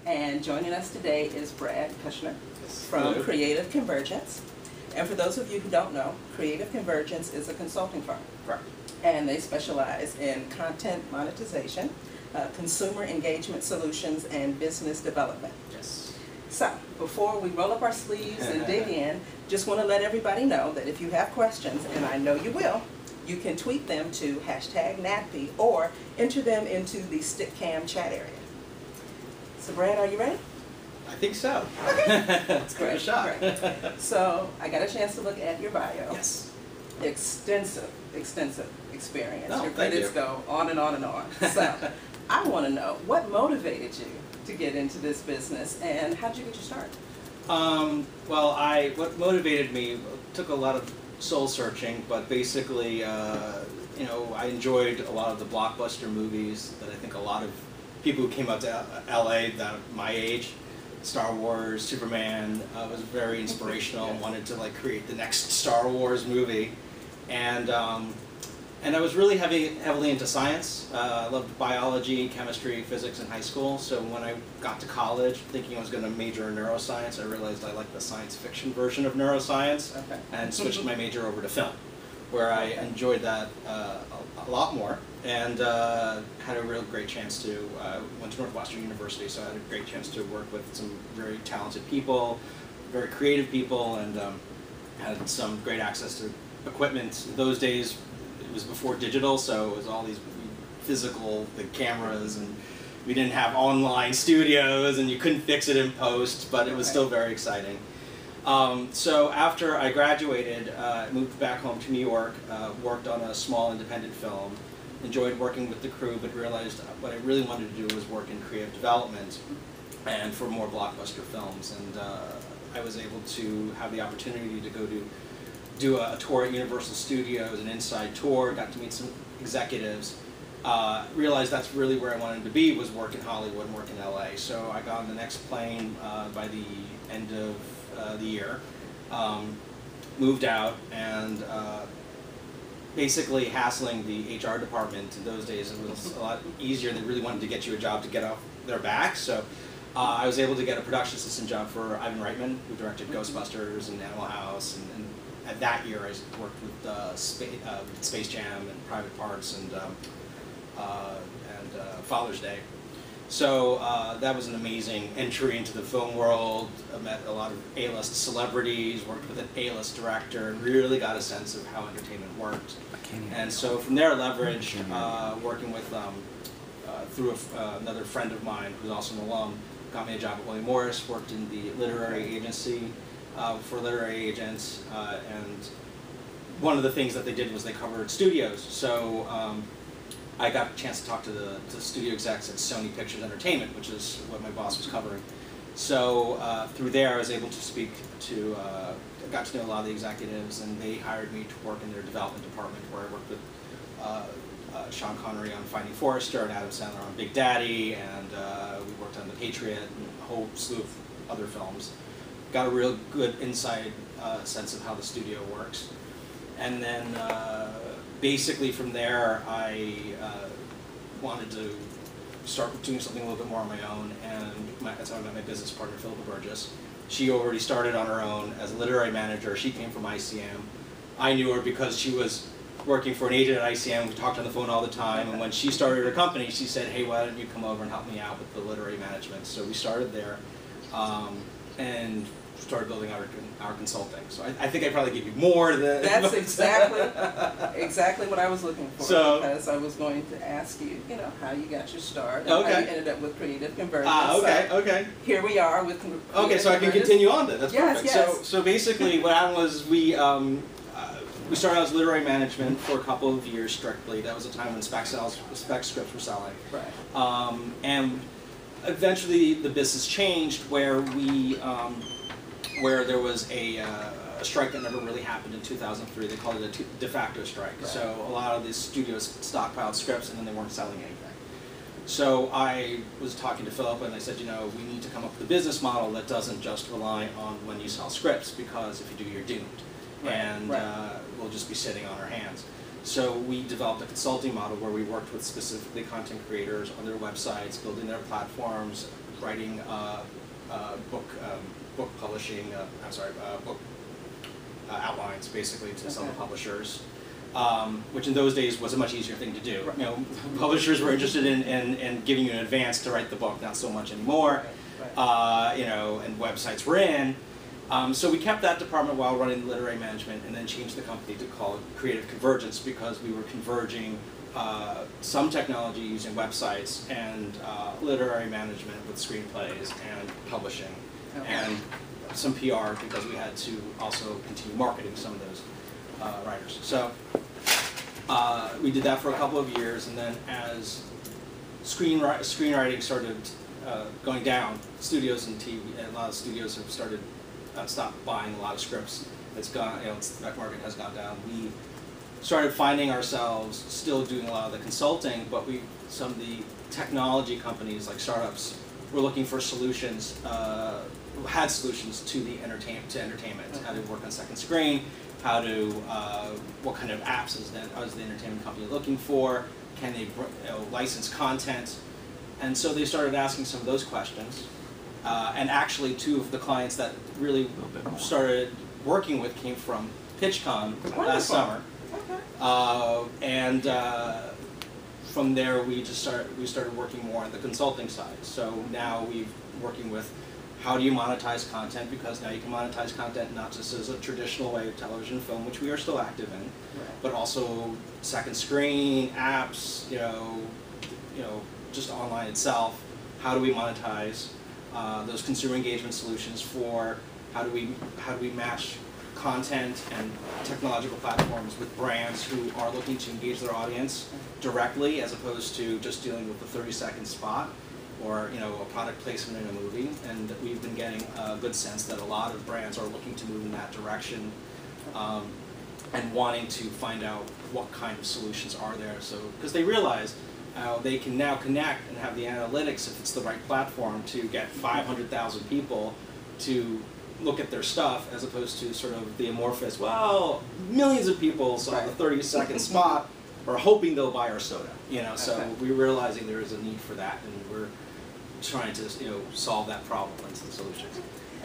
And joining us today is Brad Kushner from Hello. Creative Convergence. And for those of you who don't know, Creative Convergence is a consulting firm. Correct. And they specialize in content monetization, consumer engagement solutions, and business development. Yes. So, before we roll up our sleeves and dig in, just want to let everybody know that if you have questions, and I know you will, you can tweet them to #NATPE or enter them into the StickCam chat area. So Brad, are you ready? I think so. Okay. Let's give it a shot. Great. So, I got a chance to look at your bio. Yes. Extensive experience. Oh, Your thank credits you. go on and on and on. So, I want to know, what motivated you to get into this business, and how did you get your start? Well, what motivated me took a lot of soul searching, but basically, you know, I enjoyed a lot of the blockbuster movies that I think a lot of people who came out to LA that my age, Star Wars, Superman, was very inspirational. Yes. Wanted to like create the next Star Wars movie, and I was really heavily into science. I loved biology, chemistry, physics in high school. So when I got to college, thinking I was going to major in neuroscience, I realized I liked the science fiction version of neuroscience, Okay. and switched my major over to film, where I enjoyed that a lot more, and had a real great chance to, went to Northwestern University, so I had a great chance to work with some very talented people, very creative people, and had some great access to equipment. Those days, it was before digital, so it was all these physical cameras, and we didn't have online studios, and you couldn't fix it in post, but it was still very exciting. So after I graduated, I moved back home to New York, worked on a small independent film, enjoyed working with the crew, but realized what I really wanted to do was work in creative development and for more blockbuster films. And I was able to have the opportunity to go to do a tour at Universal Studios, an inside tour, got to meet some executives, realized that's really where I wanted to be, was work in Hollywood and work in LA. So I got on the next plane by the end of the year, moved out, and basically hassling the HR department. In those days, it was a lot easier. They really wanted to get you a job to get off their back. So I was able to get a production assistant job for Ivan Reitman, who directed Ghostbusters and Animal House. And at that year, I worked with Space Jam and Private Parts and Father's Day. So that was an amazing entry into the film world. I met a lot of A-list celebrities, worked with an A-list director, and really got a sense of how entertainment worked. And so from there, leverage working with, through another friend of mine who's also an alum, got me a job at William Morris, worked in the literary agency for literary agents, and one of the things that they did was they covered studios. So I got a chance to talk to the studio execs at Sony Pictures Entertainment, which is what my boss was covering. So through there, I was able to speak to, got to know a lot of the executives, and they hired me to work in their development department, where I worked with Sean Connery on Finding Forrester and Adam Sandler on Big Daddy, and we worked on The Patriot and a whole slew of other films. Got a real good inside sense of how the studio works. And then basically from there, I wanted to start doing something a little bit more on my own, and that's how I met my business partner, Philippa Burgess. She already started on her own as a literary manager. She came from ICM. I knew her because she was working for an agent at ICM. We talked on the phone all the time, and when she started her company, she said, hey, why don't you come over and help me out with the literary management? So we started there, and started building out our consulting. So I think I probably give you more than... That's exactly what I was looking for, so, because I was going to ask you, you know, how you got your start, and okay. how you ended up with Creative Convergence. Okay, so okay. Here we are with Okay, so I can continue on then. That's yes, perfect. Yes. So basically what happened was we started out as literary management for a couple of years strictly. That was a time when spec scripts were selling. Right. And eventually the business changed where we where there was a strike that never really happened in 2003. They called it a de facto strike. Right. So a lot of these studios stockpiled scripts and then they weren't selling anything. So I was talking to Philippa and I said, you know, we need to come up with a business model that doesn't just rely on when you sell scripts, because if you do, you're doomed. Right. And we'll just be sitting on our hands. So we developed a consulting model where we worked with specifically content creators on their websites, building their platforms, writing book publishing, book outlines basically to some of the publishers, which in those days was a much easier thing to do. Right. You know, publishers were interested in giving you an advance to write the book, not so much anymore. Right. You know, and websites were in. So we kept that department while running literary management, and then changed the company to call it Creative Convergence because we were converging some technology using websites and literary management with screenplays and publishing, and some PR because we had to also continue marketing some of those writers. So we did that for a couple of years, and then as screenwriting started going down, studios and TV, and a lot of studios have started stopped buying a lot of scripts. It's gone, you know, that market has gone down. We started finding ourselves still doing a lot of the consulting, but some of the technology companies like startups were looking for solutions, had solutions to the entertainment, how to work on second screen, how to, what kind of apps is the entertainment company looking for, can they license content, and so they started asking some of those questions. And actually, two of the clients that really started working with came from PitchCon last summer. And from there, we started working more on the consulting side. So now we're working with how do you monetize content, because now you can monetize content not just as a traditional way of television and film, which we are still active in, but also second screen, apps, you know, just online itself. How do we monetize those consumer engagement solutions for how do we match content and technological platforms with brands who are looking to engage their audience directly, as opposed to just dealing with the 30-second spot or, you know, a product placement in a movie. And we've been getting a good sense that a lot of brands are looking to move in that direction, and wanting to find out what kind of solutions are there. So because they realize they can now connect and have the analytics, if it's the right platform, to get 500,000 people to look at their stuff, as opposed to sort of the amorphous, well, millions of people saw the 30-second spot are hoping they'll buy our soda. You know, so we're realizing there is a need for that, and we're trying to, you know, solve that problem into the solutions.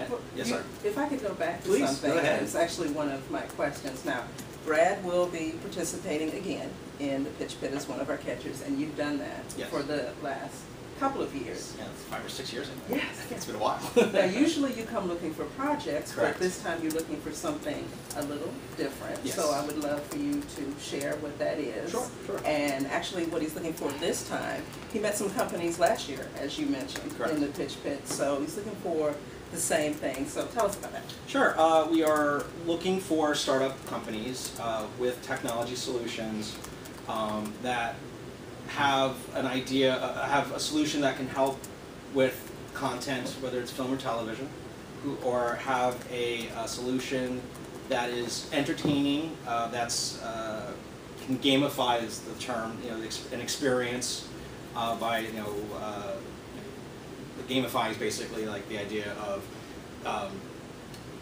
Well, yes, sir. If I could go back to Please, something, go ahead. it's actually one of my questions now. Brad will be participating again in the Pitch Pit as one of our catchers, and you've done that for the last couple of years. Yeah, 5 or 6 years, I think. Yes. It's been a while. Now, usually you come looking for projects, Correct. but this time you're looking for something a little different. Yes. So I would love for you to share what that is. Sure, sure. And actually what he's looking for this time, he met some companies last year, as you mentioned, Correct. in the Pitch Pit. So he's looking for the same thing. So tell us about that. Sure. We are looking for startup companies with technology solutions that have an idea, have a solution that can help with content, whether it's film or television, or have a solution that is entertaining, that's can gamify is the term, you know, an experience by, you know, gamify is basically like the idea of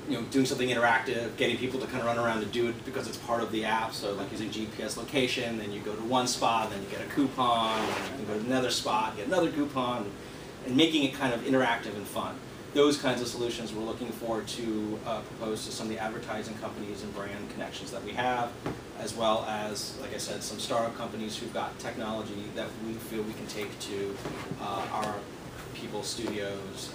you know, doing something interactive, getting people to kind of run around to do it because it's part of the app. So like using GPS location, then you go to one spot, then you get a coupon, and you can go to another spot, get another coupon, and making it kind of interactive and fun. Those kinds of solutions we're looking for to propose to some of the advertising companies and brand connections that we have, as well as, like I said, some startup companies who've got technology that we feel we can take to our people, studios,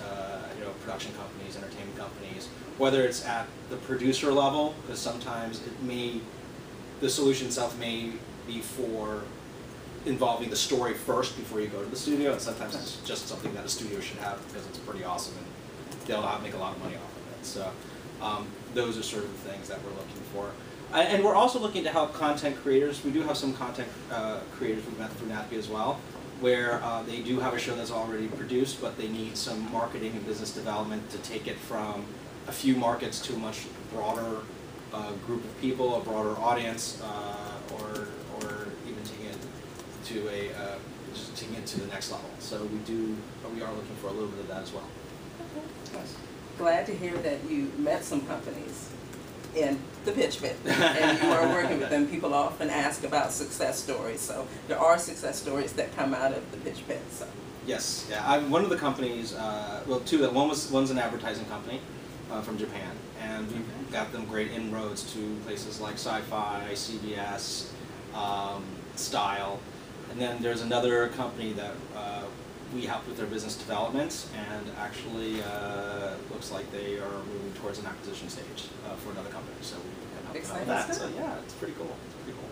you know, production companies, entertainment companies, whether it's at the producer level, because sometimes the solution itself may be for involving the story first before you go to the studio, and sometimes it's just something that a studio should have because it's pretty awesome and they'll make a lot of money off of it. So those are sort of the things that we're looking for. And we're also looking to help content creators. We do have some content creators we've met through NATPE as well, where they do have a show that's already produced, but they need some marketing and business development to take it from a few markets to a much broader group of people, a broader audience, or even taking it to just taking it to the next level. So we are looking for a little bit of that as well. Okay. Glad to hear that you met some companies in the Pitch Pit, and you are working with them. People often ask about success stories, so there are success stories that come out of the Pitch Pit. So Yes, yeah. One of the companies, well, two. One's an advertising company from Japan, and we got them great inroads to places like Sci-Fi, CBS, Style, and then there's another company that we helped with their business development, and actually looks like they are moving towards an acquisition stage for another company. So we can help with that. So yeah, it's pretty cool. It's pretty cool.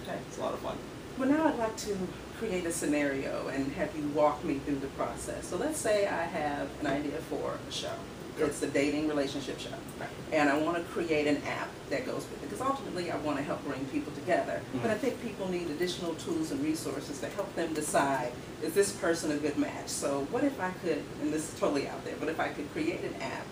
Okay. It's a lot of fun. Well, now I'd like to create a scenario and have you walk me through the process. So let's say I have an idea for a show. Sure. It's a dating relationship show. Right. And I want to create an app that goes with it, because ultimately I want to help bring people together. Mm-hmm. But I think people need additional tools and resources to help them decide, is this person a good match? So what if I could, and this is totally out there, but if I could create an app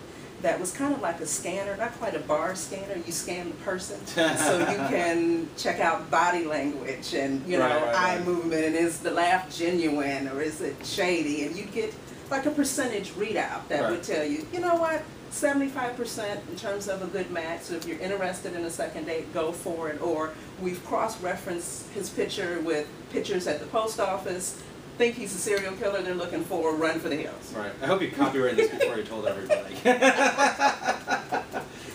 that was kind of like a scanner, not quite a bar scanner, you scan the person, so you can check out body language and, you know, eye movement, and is the laugh genuine or is it shady, and you get like a percentage readout that would tell you, you know what, 75% in terms of a good match, so if you're interested in a second date, go for it, or we've cross-referenced his picture with pictures at the post office, think he's a serial killer they're looking for, run for the hills. Right. I hope you copyrighted this before you told everybody.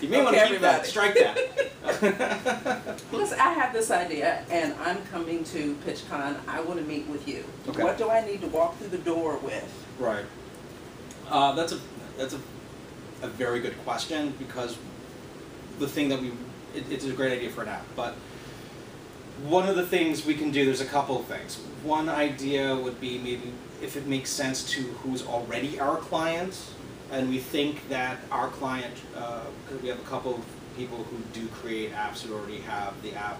You may want to keep that. Strike that. Listen, I have this idea, and I'm coming to PitchCon. I want to meet with you. Okay. What do I need to walk through the door with? Right. That's a very good question, because the thing that it's a great idea for an app, but one of the things we can do, there's a couple of things. One idea would be maybe if it makes sense to who's already our client, and we think that our client, because we have a couple of people who do create apps who already have the app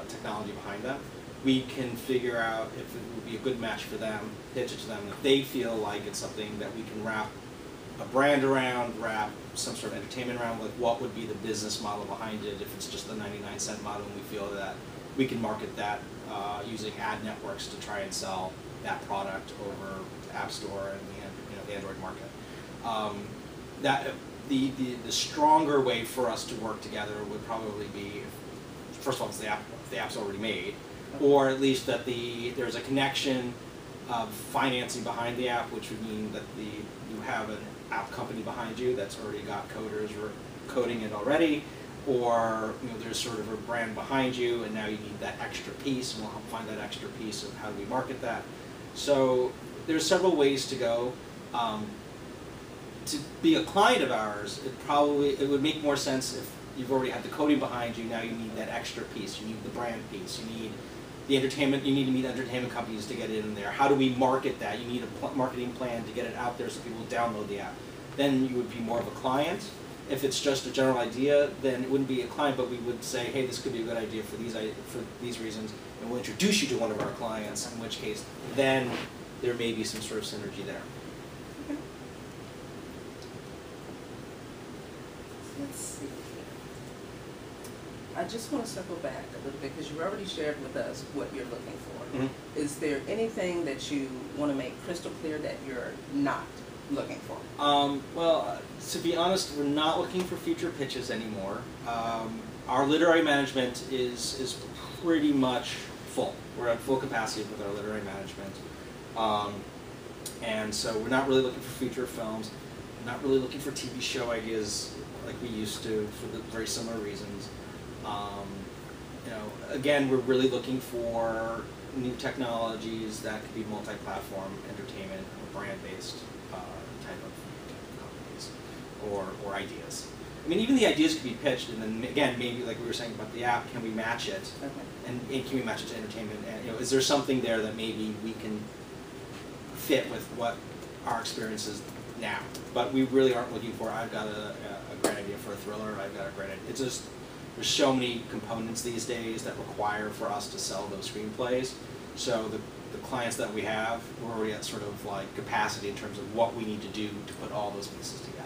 technology behind them, we can figure out if it would be a good match for them, pitch it to them, if they feel like it's something that we can wrap a brand around, wrap some sort of entertainment around, like what would be the business model behind it, if it's just the 99-cent model, and we feel that we can market that using ad networks to try and sell that product over the App Store and the Android market. The stronger way for us to work together would probably be, first of all, if the app's already made, or at least that there's a connection of financing behind the app, which would mean that you have an app company behind you that's already got coders coding it already, or there's sort of a brand behind you, and now you need that extra piece, and we'll help find that extra piece of how do we market that. So there's several ways to go. To be a client of ours, it would make more sense if you've already had the coding behind you. Now you need that extra piece. You need the brand piece. You need the entertainment. You need to meet entertainment companies to get it in there. How do we market that? You need a marketing plan to get it out there so people download the app. Then you would be more of a client. If it's just a general idea, then it wouldn't be a client, but we would say, hey, this could be a good idea for these reasons, and we'll introduce you to one of our clients, in which case then there may be some sort of synergy there. Okay. Let's see. I just want to circle back a little bit, because you already shared with us what you're looking for. Mm-hmm. Is there anything that you want to make crystal clear that you're not looking for? Well, to be honest, we're not looking for feature pitches anymore. Our literary management is pretty much full. We're at full capacity with our literary management. And so we're not really looking for feature films, not really looking for TV show ideas like we used to, for the very similar reasons. Again, we're really looking for new technologies that could be multi-platform entertainment or brand-based type of companies or ideas. I mean, even the ideas could be pitched, and then again, maybe like we were saying about the app, can we match it? Okay. And can we match it to entertainment? And is there something there that maybe we can fit with what our experience is now? But we really aren't looking for, I've got a great idea for a thriller, I've got a great idea. It's just, there's so many components these days that require for us to sell those screenplays. So the clients that we have, we're already at sort of like capacity in terms of what we need to do to put all those pieces together.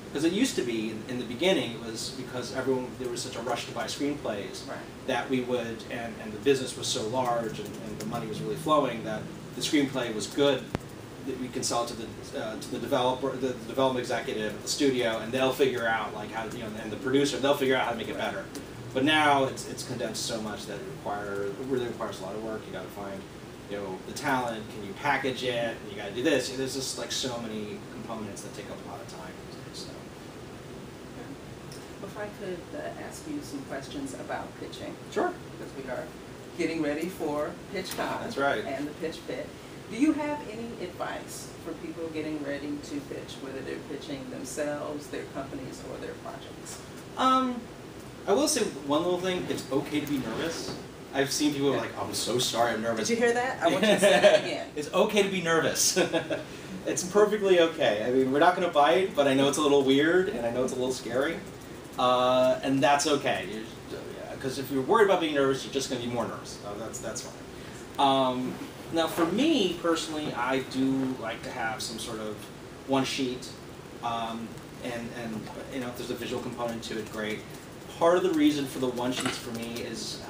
Because it used to be, in the beginning, it was because there was such a rush to buy screenplays that we would, and the business was so large and the money was really flowing, that the screenplay was good, that we can sell it to the developer, the development executive at the studio, and they'll figure out like how, and the producer, they'll figure out how to make it better. But now it's condensed so much that it really requires a lot of work. You got to find you know, the talent, can you package it, and you got to do this. There's just like so many components that take up a lot of time these days. So. If I could ask you some questions about pitching. Sure. Because we are getting ready for PitchCon. That's right. And the Pitch Pit. Do you have any advice for people getting ready to pitch, whether they're pitching themselves, their companies, or their projects? I will say one little thing, it's okay to be nervous. I've seen people who are like, I'm so sorry, I'm nervous. Did you hear that? I want you to say that again. It's okay to be nervous. It's perfectly okay. I mean, we're not going to bite, but I know it's a little weird, and I know it's a little scary. And that's okay. Because if you're worried about being nervous, you're just going to be more nervous. That's fine. Now, for me, personally, I do like to have some sort of one sheet. And you know, if there's a visual component to it, great. Part of the reason for the one sheets for me is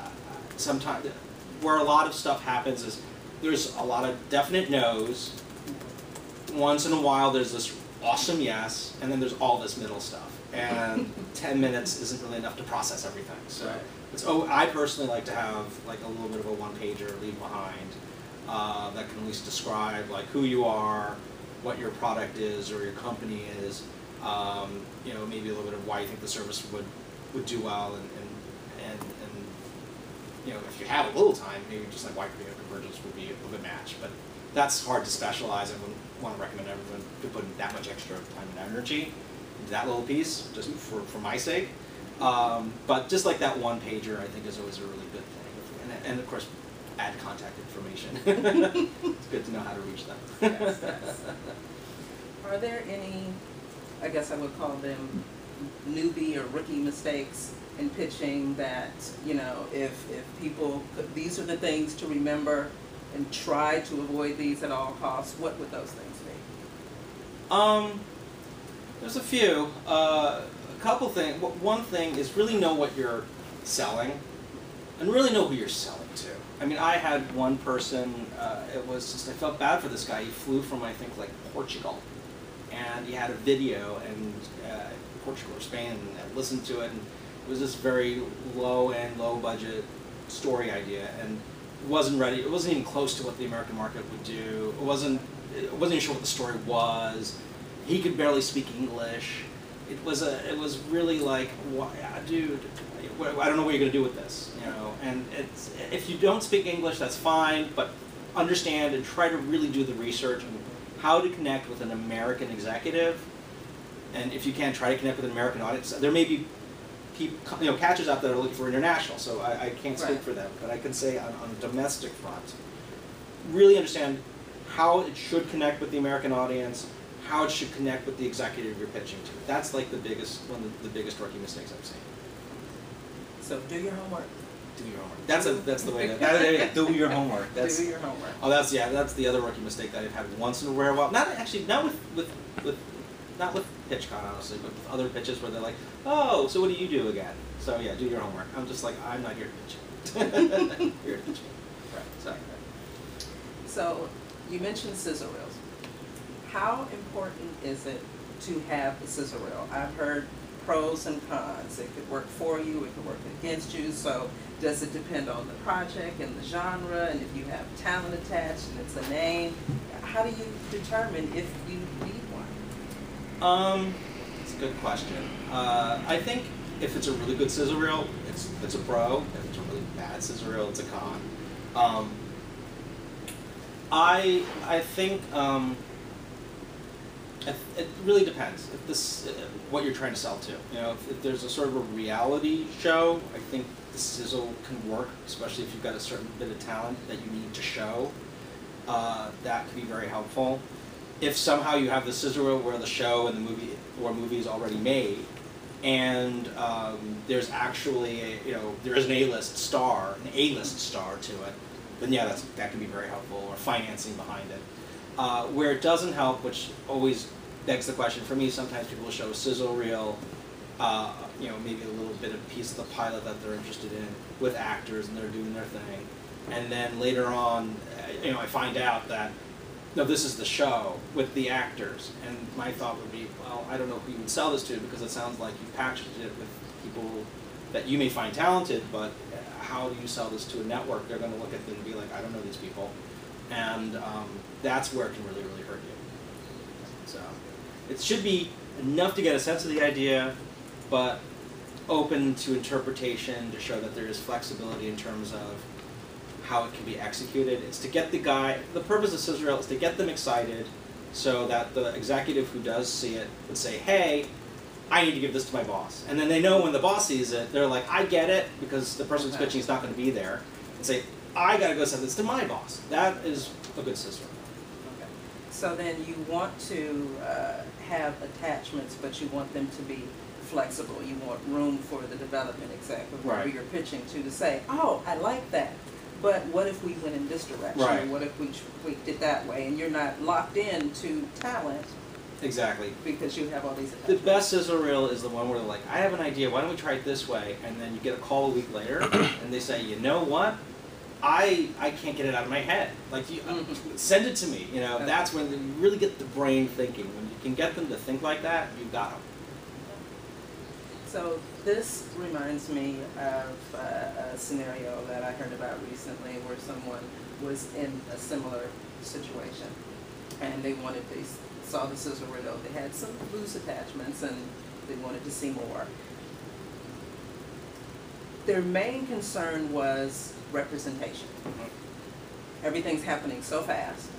sometimes where a lot of stuff happens is there's a lot of definite no's. Once in a while there's this awesome yes, and then there's all this middle stuff. And 10 minutes isn't really enough to process everything. So I personally like to have like a little bit of a one-pager leave behind that can at least describe like who you are, what your product is or your company is, you know, maybe a little bit of why you think the service would do well, and you know, if you have a little time, maybe just like why Convergence would be a good match. But that's hard to specialize. I wouldn't want to recommend everyone to put that much extra time and energy into that little piece, just for my sake. But just like that one pager, I think is always a really good thing. And of course, add contact information. It's good to know how to reach them. Yes, yes. Are there any, I guess I would call them newbie or rookie mistakes in pitching that, you know, if people, these are the things to remember and try to avoid these at all costs, what would those things be? There's a few. A couple things. One thing is really know what you're selling and really know who you're selling to. I mean, I had one person, it was just, I felt bad for this guy. He flew from, I think, like Portugal. And he had a video in Portugal or Spain, and I listened to it, and it was this very low-end, low-budget story idea, and it wasn't ready. It wasn't even close to what the American market would do. It wasn't even sure what the story was. He could barely speak English. It was really like, dude, I don't know what you're gonna do with this, you know. And if you don't speak English, that's fine, but understand and try to really do the research on how to connect with an American executive. And if you can, try to connect with an American audience. There may be people, you know, catchers out there that are looking for international, so I can't speak for them, but I can say on a domestic front, really understand how it should connect with the American audience, how it should connect with the executive you're pitching to. That's like one of the biggest rookie mistakes I've seen. So do your homework. Do your homework. That's the way to do your homework. Do your homework. Oh, that's the other rookie mistake that I've had once in a rare while. Not with PitchCon, honestly, but with other pitches where they're like, oh, so what do you do again? So yeah, do your homework. I'm just like, I'm not here to pitch. Here to pitch. Right. So you mentioned sizzle reels. How important is it to have a sizzle reel? I've heard pros and cons. It could work for you, it could work against you. So does it depend on the project and the genre, and if you have talent attached and it's a name? How do you determine if you need one? It's a good question. I think if it's a really good sizzle reel, it's a pro. If it's a really bad sizzle reel, it's a con. I think it really depends. If this what you're trying to sell to. You know, if there's a sort of a reality show, I think the sizzle can work, especially if you've got a certain bit of talent that you need to show. That can be very helpful. If somehow you have the sizzle reel where the show and the movie is already made, and there's actually there is an A-list star to it, then yeah, that can be very helpful, or financing behind it. Where it doesn't help, which always begs the question for me, sometimes people will show a sizzle reel, maybe a little bit of piece of the pilot that they're interested in with actors, and they're doing their thing, and then later on, I find out that no, this is the show with the actors, and my thought would be, well, I don't know who you would sell this to, because it sounds like you packaged it with people that you may find talented, but how do you sell this to a network? They're going to look at it and be like, I don't know these people. And that's where it can really, really hurt you. So it should be enough to get a sense of the idea, but open to interpretation to show that there is flexibility in terms of how it can be executed. It's to get the purpose of scissor reel is to get them excited so that the executive who does see it would say, hey, I need to give this to my boss. And then they know when the boss sees it, they're like, I get it, because the person who's pitching is not going to be there. And say, I got to go send this to my boss. That is a good scissor reel. Okay. So then you want to have attachments, but you want them to be flexible. You want room for the development executive, whoever you're pitching to say, oh, I like that. But what if we went in this direction? Right. Or what if we tweaked it that way? And you're not locked into talent. Exactly. Because you have all these attachments. The best scissor reel is the one where they're like, I have an idea, why don't we try it this way? And then you get a call a week later, and they say, you know what? I can't get it out of my head. Like, send it to me. You know, that's when you really get the brain thinking. When you can get them to think like that, you've got them. So this reminds me of a scenario that I heard about recently where someone was in a similar situation, and they saw the scissor reel. They had some loose attachments, and they wanted to see more. Their main concern was representation. Everything's happening so fast.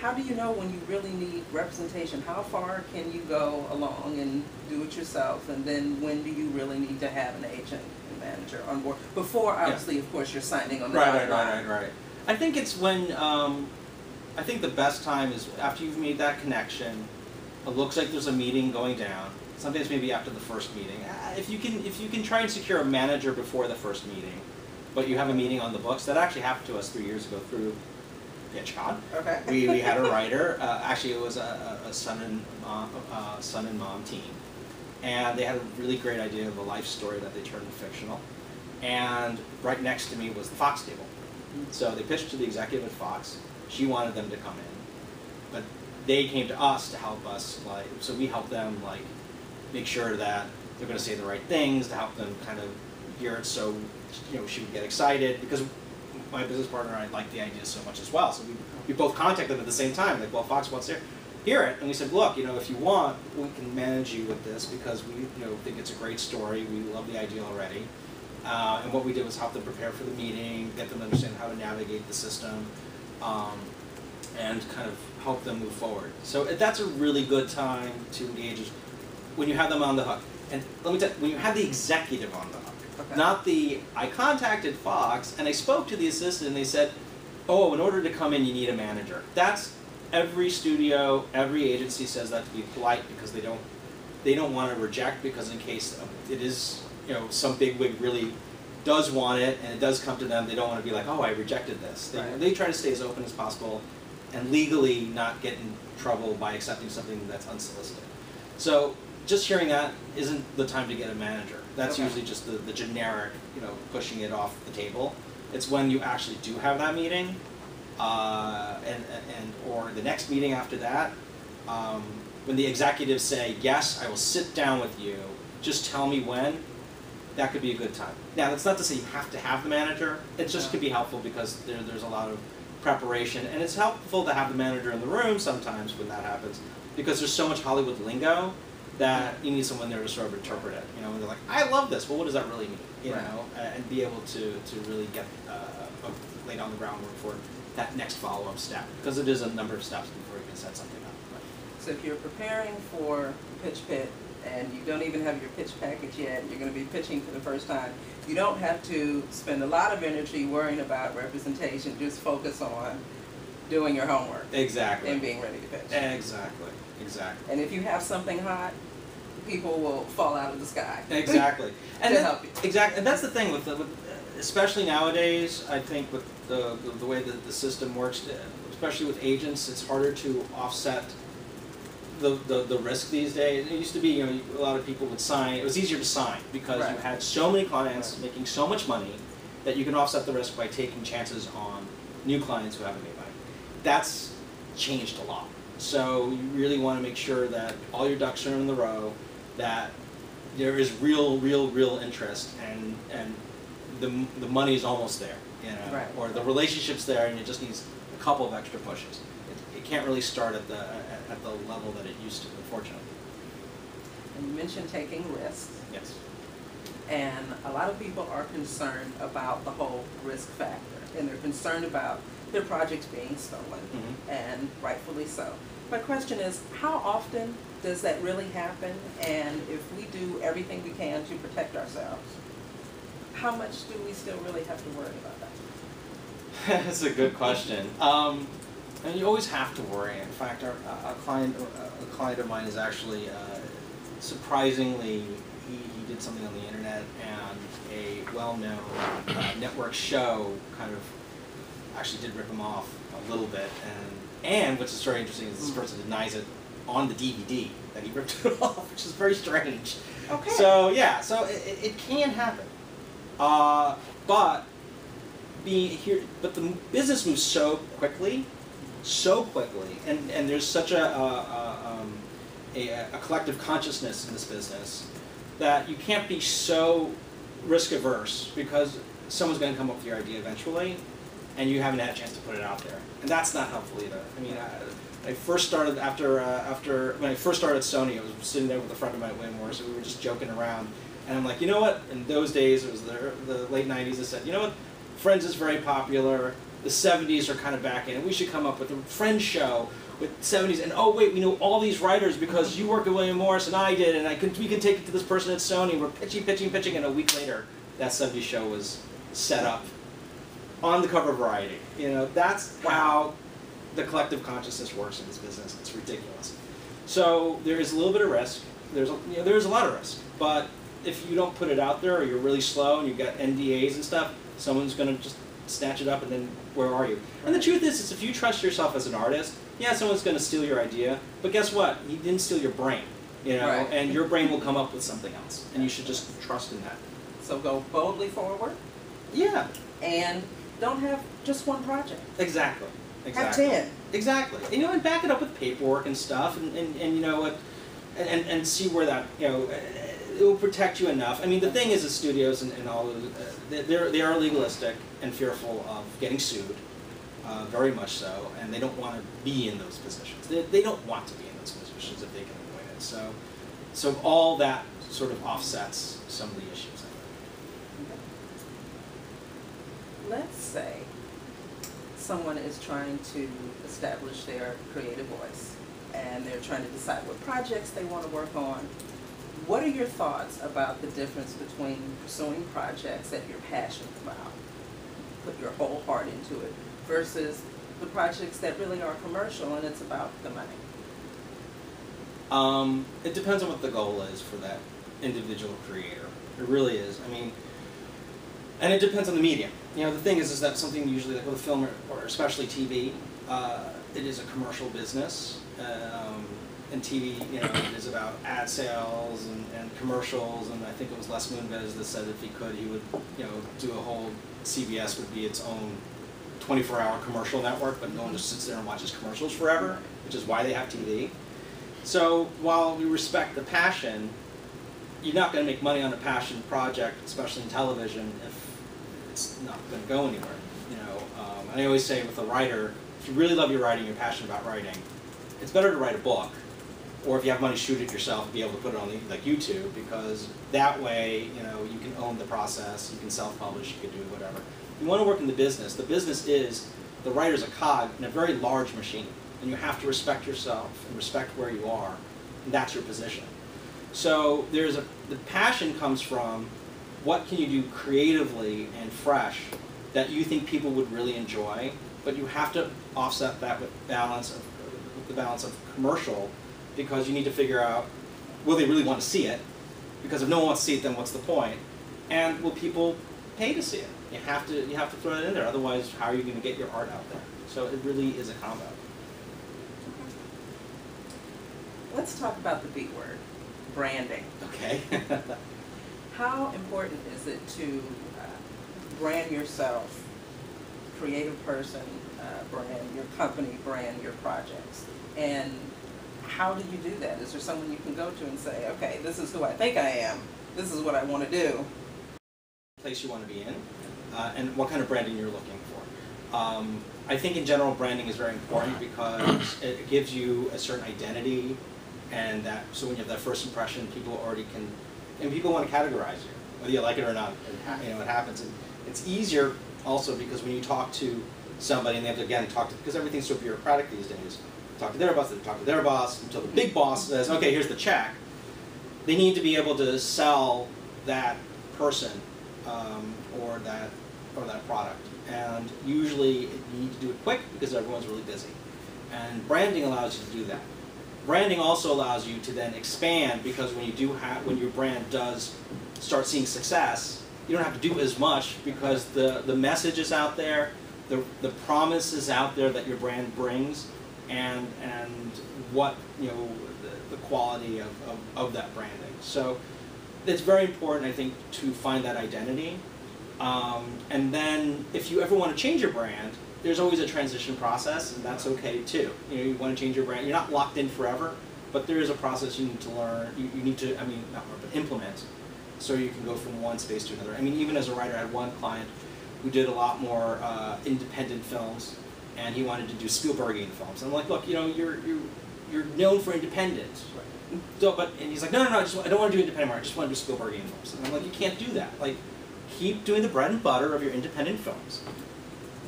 How do you know when you really need representation? How far can you go along and do it yourself? And then when do you really need to have an agent and manager on board? Before, obviously, of course, you're signing on the dotted line. Right. I think it's when, I think the best time is after you've made that connection, it looks like there's a meeting going down. Sometimes maybe after the first meeting. If you can try and secure a manager before the first meeting, but you have a meeting on the books. That actually happened to us 3 years ago through PitchCon. Okay. We had a writer. Actually, it was a son and mom team, and they had a really great idea of a life story that they turned fictional. And right next to me was the Fox table. So they pitched to the executive at Fox. She wanted them to come in, but they came to us to help us. So we helped them make sure that they're going to say the right things, to help them kind of hear it, so she would get excited, because my business partner and I liked the idea so much as well. So we both contacted them at the same time, like, well, Fox wants to hear it, and we said, look, if you want, we can manage you with this, because we think it's a great story. We love the idea already. And what we did was help them prepare for the meeting, get them to understand how to navigate the system, and kind of help them move forward. So that's a really good time to engage when you have them on the hook. And let me tell you, when you have the executive on the hook, not I contacted Fox and I spoke to the assistant and they said, oh, in order to come in you need a manager. That's every studio, every agency says that to be polite, because they don't want to reject, because in case it is, some bigwig really does want it and it does come to them, they don't want to be like, oh, I rejected this. They try to stay as open as possible and legally not get in trouble by accepting something that's unsolicited. So just hearing that isn't the time to get a manager. That's usually just the generic, pushing it off the table. It's when you actually do have that meeting, or the next meeting after that, when the executives say, yes, I will sit down with you, just tell me when, that could be a good time. Now, that's not to say you have to have the manager. It just could be helpful, because there's a lot of preparation, and it's helpful to have the manager in the room sometimes when that happens, because there's so much Hollywood lingo that you need someone there to sort of interpret it. And they're like, I love this. Well, what does that really mean? And be able to really get lay down the groundwork for that next follow-up step, because it is a number of steps before you can set something up. So if you're preparing for Pitch Pit and you don't even have your pitch package yet, you're going to be pitching for the first time, you don't have to spend a lot of energy worrying about representation. Just focus on doing your homework. Exactly. And being ready to pitch. Exactly. And if you have something hot, people will fall out of the sky. Exactly. And to help you. Exactly. And that's the thing with especially nowadays, I think with the way that the system works, especially with agents, it's harder to offset the risk these days. It used to be, a lot of people would sign. It was easier to sign because you had so many clients making so much money that you can offset the risk by taking chances on new clients who haven't made money. That's changed a lot. So you really want to make sure that all your ducks are in the row, that there is real interest, and the money is almost there. you know, Right. or the relationship's there and it just needs a couple of extra pushes. It can't really start at the level that it used to, unfortunately. And you mentioned taking risks. Yes. And a lot of people are concerned about the whole risk factor, and they're concerned about their projects being stolen, and rightfully so. My question is, how often does that really happen? And if we do everything we can to protect ourselves, how much do we still really have to worry about that? That's a good question. And you always have to worry. In fact, a client of mine is actually surprisingly, he did something on the internet, and a well-known network show kind of actually did rip him off a little bit. And what's very interesting is this person denies it on the DVD that he ripped it off, which is very strange. Okay. So yeah, so it can happen. But the business moves so quickly, and there's such a collective consciousness in this business that you can't be so risk averse, because someone's going to come up with your idea eventually, and you haven't had a chance to put it out there, and that's not helpful either. I mean, I first started when I first started at Sony, I was sitting there with a friend of mine, Wayne Morris, and we were just joking around, and I'm like, you know what? In those days, it was the late '90s. I said, you know what? Friends is very popular. The '70s are kind of back in, and we should come up with a Friends show with '70s. And oh wait, we know all these writers because you worked with William Morris and I did, and we can take it to this person at Sony. We're pitching, and a week later, that '70s show was set up on the cover of Variety. You know, that's how the collective consciousness works in this business. It's ridiculous. So there is a little bit of risk. There's a lot of risk, but if you don't put it out there, or you're really slow and you've got NDAs and stuff, someone's going to just snatch it up, and then where are you? And the truth is if you trust yourself as an artist, yeah, someone's going to steal your idea, but guess what? He didn't steal your brain, you know, Right. and your brain will come up with something else, and you should just trust in that. So go boldly forward, Yeah, and don't have just one project. exactly. Have 10. Exactly. And, you know, and back it up with paperwork and stuff, and you know what, and see where that, you know, it will protect you enough. I mean, the thing is, the studios and all of they are legalistic and fearful of getting sued, very much so, and they don't want to be in those positions. They don't want to be in those positions if they can avoid it. So all that sort of offsets some of the issues. Let's say someone is trying to establish their creative voice, and they're trying to decide what projects they want to work on. What are your thoughts about the difference between pursuing projects that you're passionate about, put your whole heart into it, versus the projects that really are commercial and it's about the money? It depends on what the goal is for that individual creator. It really is. I mean, and it depends on the medium. You know, the thing is that something usually, like with film or especially TV, it is a commercial business. And TV, you know, it is about ad sales and commercials, and I think it was Les Moonves that said if he could, he would, you know, do a whole, CBS would be its own 24-hour commercial network, but no one just sits there and watches commercials forever, which is why they have TV. So while we respect the passion, you're not going to make money on a passion project, especially in television, if it's not going to go anywhere. You know, I always say with a writer, if you really love your writing, you're passionate about writing, it's better to write a book, or if you have money, shoot it yourself and be able to put it on like YouTube, because that way, you know, you can own the process, you can self-publish, you can do whatever. You want to work in the business. The business is, the writer's a cog in a very large machine, and you have to respect yourself and respect where you are, and that's your position. So the passion comes from what can you do creatively and fresh that you think people would really enjoy, but you have to offset that with the balance of commercial, because you need to figure out, will they really want to see it? Because if no one wants to see it, then what's the point? And will people pay to see it? You have to throw it in there, otherwise how are you going to get your art out there? So it really is a combo. Let's talk about the B word, branding. Okay. How important is it to brand yourself, creative person, brand your company, brand your projects? And how do you do that? Is there someone you can go to and say, okay, this is who I think I am, this is what I want to do? Place you want to be in. and what kind of branding you're looking for. I think in general branding is very important because it gives you a certain identity, and that so when you have that first impression, people already can, and people want to categorize you, whether you like it or not. It happens, and it's easier also because when you talk to somebody and they have to again talk to, because everything's so bureaucratic these days. Talk to their boss, they talk to their boss until the big boss says, okay, here's the check. They need to be able to sell that person or that product, and usually you need to do it quick because everyone's really busy. And branding allows you to do that. Branding also allows you to then expand because when your brand does start seeing success, you don't have to do as much because the message is out there, the promise is out there that your brand brings, and what the quality of that branding. So it's very important, I think, to find that identity. And then if you ever want to change your brand, there's always a transition process, and that's okay too. You want to change your brand. You're not locked in forever, but there is a process you need to learn. You need to, not learn, but implement, so you can go from one space to another. Even as a writer, I had one client who did a lot more independent films, and he wanted to do Spielbergian films. And I'm like, look, you're known for independent. So, and he's like, no, I don't want to do independent art. I just want to do Spielbergian films. And I'm like, you can't do that. Like, keep doing the bread and butter of your independent films.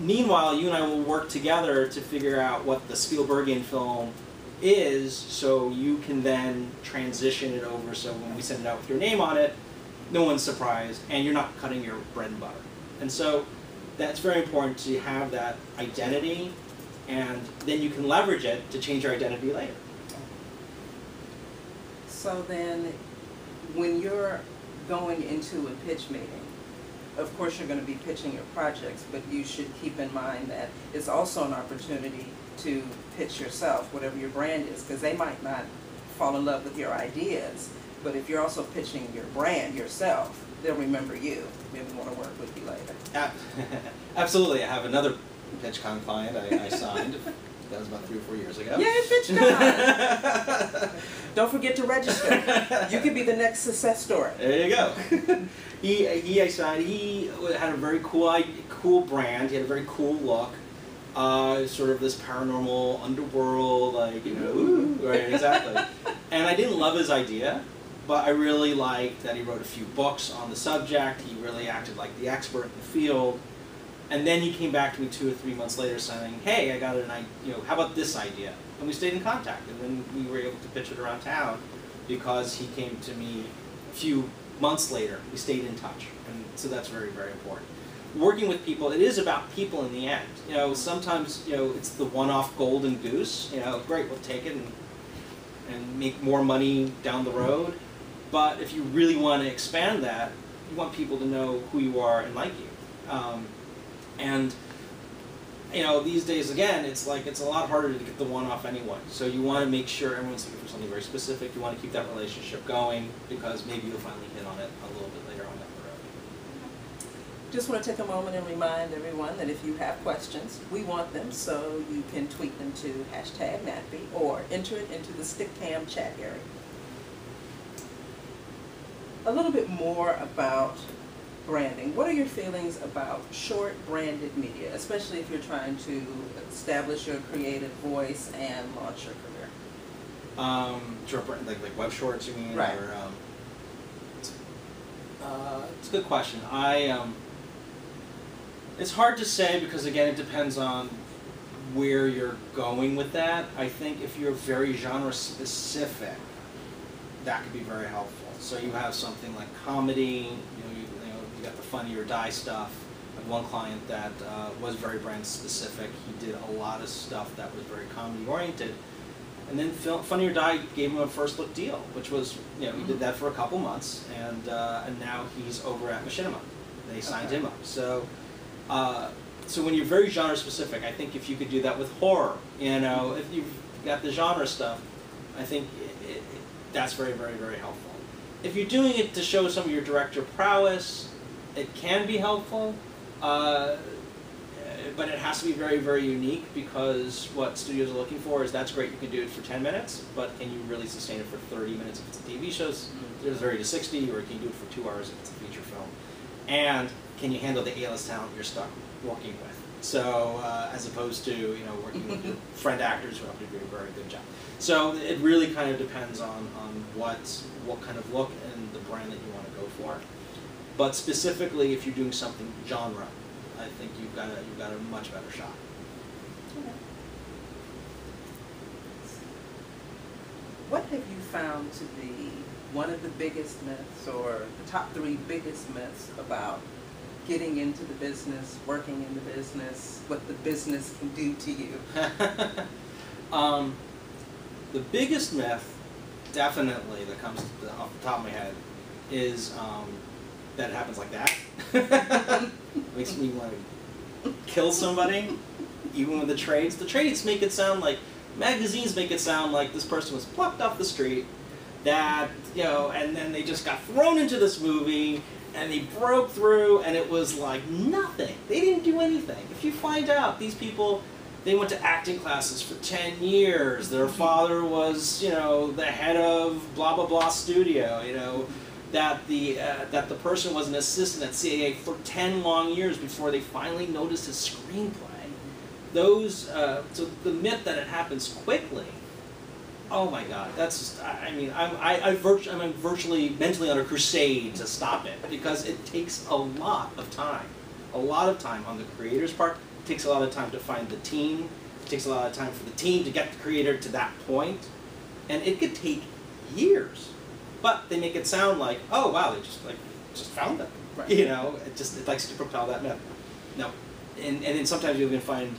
Meanwhile, you and I will work together to figure out what the Spielbergian film is, so you can then transition it over. So when we send it out with your name on it, no one's surprised, and you're not cutting your bread and butter. And so that's very important to have that identity, and then you can leverage it to change your identity later. So then, when you're going into a pitch meeting, of course you're going to be pitching your projects, but you should keep in mind that it's also an opportunity to pitch yourself, whatever your brand is, because they might not fall in love with your ideas, but if you're also pitching your brand yourself, they'll remember you. Maybe want to work with you later. Absolutely. I have another PitchCon client I signed. That was about 3 or 4 years ago. Yay, PitchCon! Don't forget to register. You could be the next success story. There you go. He had a very cool brand. He had a very cool look. Sort of this paranormal underworld, ooh, right, exactly. And I didn't love his idea, but I really liked that he wrote a few books on the subject. He really acted like the expert in the field. And then he came back to me 2 or 3 months later saying, hey, I got an idea, how about this idea? And we stayed in contact, and then we were able to pitch it around town because he came to me a few months later. We stayed in touch, and so that's very, very important. Working with people, it is about people in the end. Sometimes, it's the one-off golden goose. Great, we'll take it and make more money down the road. But if you really want to expand that, you want people to know who you are and like you. And these days, again, it's a lot harder to get the one-off anyway. So you want to make sure everyone's looking for something very specific. You want to keep that relationship going because maybe you'll finally hit on it a little bit later on down the road. Just want to take a moment and remind everyone that if you have questions, we want them, so you can tweet them to #NatB or enter it into the StickCam chat area. A little bit more about branding. What are your feelings about short branded media, especially if you're trying to establish your creative voice and launch your career? Short brand, like web shorts, you mean? Right. Or, it's a good question. It's hard to say because, again, it depends on where you're going with that. I think if you're very genre specific, that could be very helpful. So you have something like comedy, you got the Funny or Die stuff. I have one client that was very brand specific. He did a lot of stuff that was very comedy oriented. And then Funny or Die gave him a first look deal, which was, he did that for a couple months, and now he's over at Machinima. They signed him up. So, so when you're very genre specific, I think if you could do that with horror, if you've got the genre stuff, I think that's very, very, very helpful. If you're doing it to show some of your director prowess, it can be helpful, but it has to be very, very unique because what studios are looking for is that's great, you can do it for 10 minutes, but can you really sustain it for 30 minutes if it's a TV show, there's 30 to 60, or can you do it for 2 hours if it's a feature film? and can you handle the A-list talent you're stuck working with? So as opposed to working with your friend actors who have to do a very good job. So it really kind of depends on what kind of look and the brand that you want to go for. But specifically, if you're doing something genre, I think you've got a much better shot. Okay. What have you found to be one of the biggest myths, or the top 3 biggest myths about getting into the business, working in the business, what the business can do to you? The biggest myth, definitely, that comes off the top of my head, is that it happens like that. Makes me want to kill somebody, even with the trades. The trades make it sound like, magazines make it sound like this person was plucked off the street, that, and then they just got thrown into this movie, and they broke through, and it was like nothing. They didn't do anything. If you find out these people, they went to acting classes for 10 years. Their father was, the head of blah blah blah studio. That the person was an assistant at CAA for 10 long years before they finally noticed his screenplay. So the myth that it happens quickly. Oh my God, that's just, I'm virtually mentally on a crusade to stop it, because it takes a lot of time on the creator's part. It takes a lot of time to find the team. It takes a lot of time for the team to get the creator to that point, and it could take years. But they make it sound like, oh wow, they just found them. Right. It likes to propel that myth. No, and then sometimes you'll even find,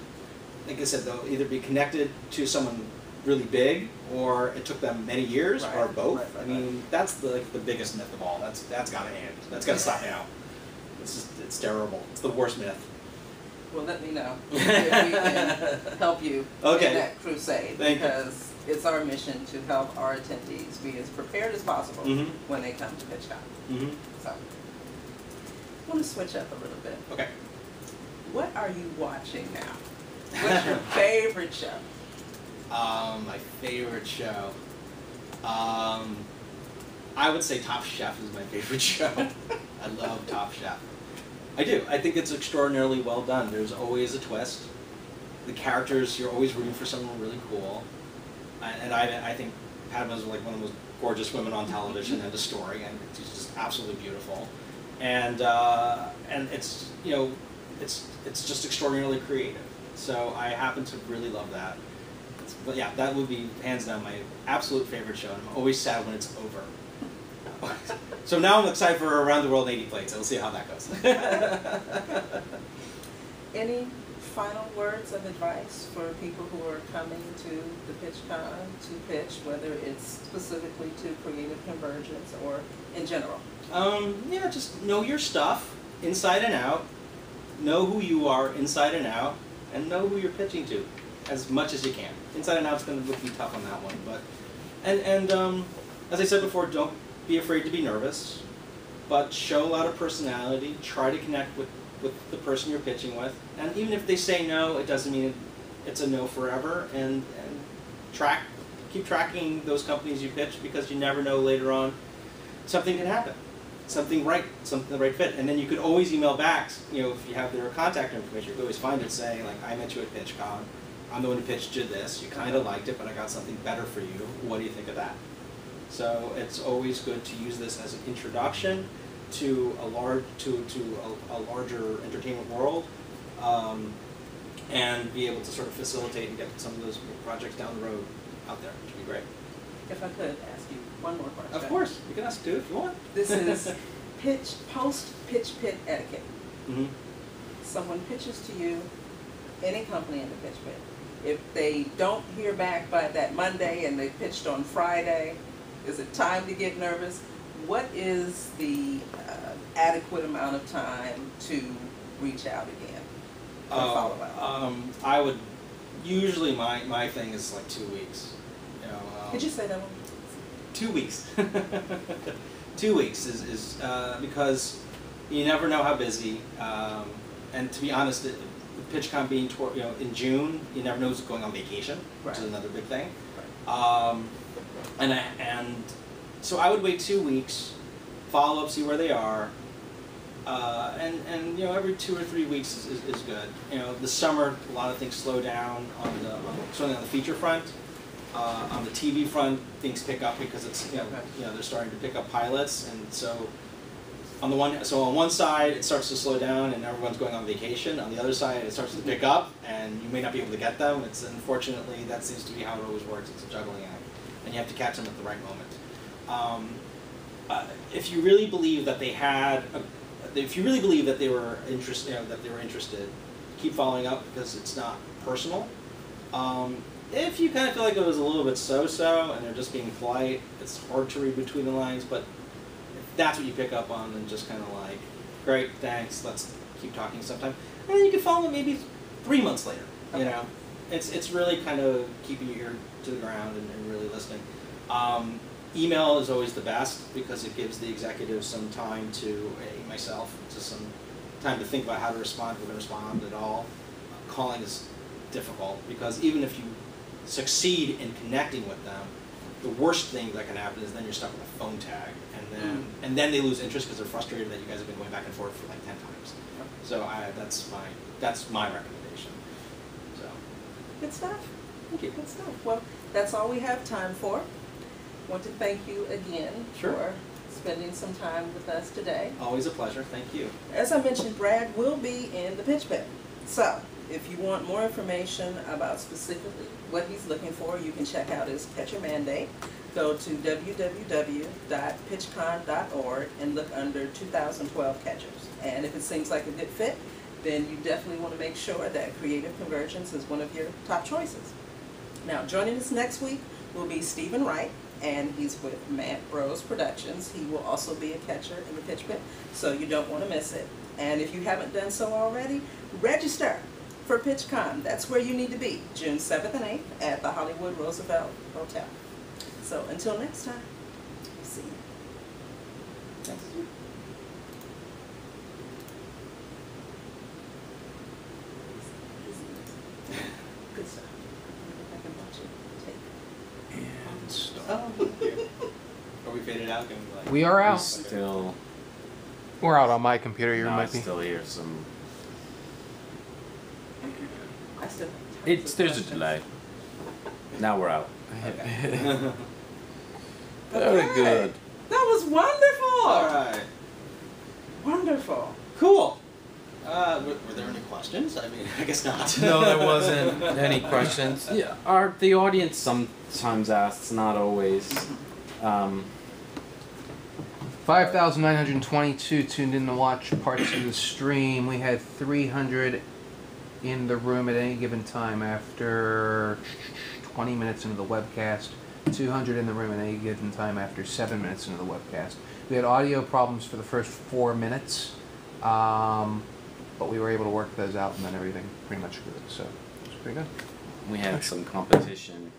like I said, they'll either be connected to someone really big, or it took them many years, or both. Right. That's the biggest myth of all. That's got to end. That's got to stop now. It's terrible. It's the worst myth. Well, let me know if we can help you in that crusade, because it's our mission to help our attendees be as prepared as possible when they come to PitchCon. So, I want to switch up a little bit. Okay. What are you watching now? What's your favorite show? My favorite show. I would say Top Chef is my favorite show. I love Top Chef. I do. I think it's extraordinarily well done. There's always a twist. The characters, you're always rooting for someone really cool. And I think Padma's like one of the most gorgeous women on television, and the story, and she's just absolutely beautiful. And it's it's just extraordinarily creative. So I happen to really love that. But yeah, that would be hands down my absolute favorite show, and I'm always sad when it's over. So now I'm excited for Around the World in 80 Plates. We'll see how that goes. Any final words of advice for people who are coming to the PitchCon to pitch, whether it's specifically to Creative Convergence or in general? Yeah, just know your stuff inside and out. Know who you are inside and out, and know who you're pitching to as much as you can. Inside and out's going to be tough on that one, but as I said before, don't be afraid to be nervous, but show a lot of personality. Try to connect with the person you're pitching with, and even if they say no, it doesn't mean it's a no forever. And keep tracking those companies you pitch, because you never know, later on something can happen, something the right fit, and then you could always email back. If you have their contact information, you could always find it saying, like, I met you at PitchCon. I'm the one who pitched you this. You kind of liked it, but I got something better for you. What do you think of that? So it's always good to use this as an introduction to a larger entertainment world, and be able to sort of facilitate and get some of those projects down the road out there, which would be great. If I could ask you one more question. Of course, you can ask too if you want. This is post-pitch pit etiquette. Someone pitches to you, any company in the pitch pit. If they don't hear back by that Monday and they pitched on Friday, is it time to get nervous? What is the adequate amount of time to reach out again for follow up? I would usually my thing is like 2 weeks. Could you say that one? 2 weeks. 2 weeks is because you never know how busy. And to be honest, PitchCon being in June, you never know who's going on vacation, which is another big thing. And so I would wait 2 weeks, follow up, see where they are, And you know, every 2 or 3 weeks is good. You know, the summer, a lot of things slow down certainly on the feature front. On the TV front, things pick up because it's they're starting to pick up pilots, and so on one side it starts to slow down and everyone's going on vacation. On the other side, it starts to pick up and you may not be able to get them. It's unfortunately that seems to be how it always works. It's a juggling act, and you have to catch them at the right moment. If you really believe that they were interested, keep following up because it's not personal. If you kind of feel like it was a little bit so-so and they're just being polite, it's hard to read between the lines, but if that's what you pick up on, then just kind of like, great, thanks, let's keep talking sometime. And then you can follow maybe 3 months later, you know. It's really kind of keeping your ear to the ground and really listening. Email is always the best because it gives the executives some time myself, just some time to think about how to respond, if we're going to respond at all. Calling is difficult because even if you succeed in connecting with them, the worst thing that can happen is then you're stuck with a phone tag, and then they lose interest because they're frustrated that you guys have been going back and forth for like 10 times. So that's my recommendation. So Good stuff. thank you. Good stuff. Well, that's all we have time for. Want to thank you again for spending some time with us today. Always a pleasure. Thank you. As I mentioned, Brad will be in the pitch pit. So if you want more information about specifically what he's looking for, you can check out his catcher mandate. Go to www.pitchcon.org and look under 2012 catchers. And if it seems like a good fit, then you definitely want to make sure that Creative Convergence is one of your top choices. Now, joining us next week will be Stephen Wright, and he's with Matt Rose Productions. He will also be a catcher in the pitch pit, so you don't want to miss it. And if you haven't done so already, register for PitchCon. That's where you need to be, June 7th and 8th at the Hollywood Roosevelt Hotel. So until next time, see you. Thanks. Good stuff. I can watch it. Take. And stop. Oh, Are we faded out? Can we, like, We are out. Still, We're out on my computer. You no, might be. still hear some. I still. There's a delay. Now we're out. Very Okay. good. That was wonderful. All right. Wonderful. Cool. Were there any questions? I mean, I guess not. No, there wasn't any questions. Yeah, the audience sometimes asks, not always. 5,922 tuned in to watch parts of the stream. We had 300 in the room at any given time after 20 minutes into the webcast. 200 in the room at any given time after 7 minutes into the webcast. We had audio problems for the first 4 minutes, but we were able to work those out, and then everything pretty much good. So it was pretty good. We had some competition